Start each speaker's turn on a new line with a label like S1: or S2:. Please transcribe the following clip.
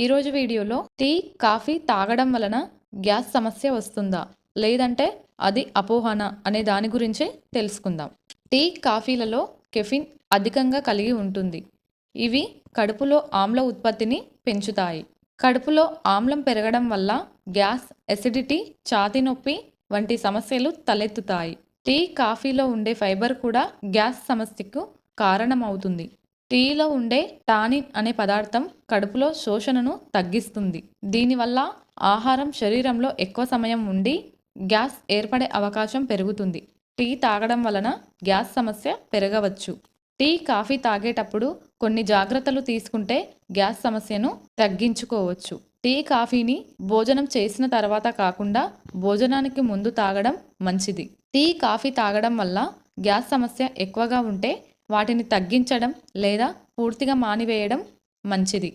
S1: ఈరోజు వీడియోలో tea, coffee తాగడం వలన గ్యాస్ సమస్య వస్తుందా? లేదంటే అది అపోహన అనే దాని గురించి తెలుసుకుందాం. టీ, కాఫీలలో కెఫిన్ అధికంగా కలిగి ఉంటుంది. ఇవి కడుపులో ఆమ్ల ఉత్పత్తిని పెంచుతాయి. కడుపులో ఆమ్లం పెరగడం వల్ల గ్యాస్, ఎసిడిటీ, ఛాతీ నొప్పి వంటి సమస్యలు తలెత్తుతాయి. టీ, కాఫీలో ఉండే ఫైబర్ కూడా గ్యాస్ సమస్యకు కారణమవుతుంది. టీలో ఉండే టానిన్ అనే పదార్థం కడుపులో శోషణను తగ్గిస్తుంది. దీనివల్ల ఆహారం శరీరంలో ఎక్కువ సమయం ఉండి గ్యాస్ ఏర్పడే అవకాశం పెరుగుతుంది. టీ తాగడం వలన గ్యాస్ సమస్య పెరగవచ్చు. టీ, కాఫీ తాగేటప్పుడు కొన్ని జాగ్రత్తలు తీసుకుంటే గ్యాస్ సమస్యను తగ్గించుకోవచ్చు. టీ, కాఫీని భోజనం చేసిన తర్వాత కాకుండా భోజనానికి ముందు తాగడం మంచిది. టీ, కాఫీ తాగడం వల్ల గ్యాస్ సమస్య ఎక్కువగా ఉంటే వాటిని తగ్గించడం లేదా పూర్తిగా మానివేయడం మంచిది.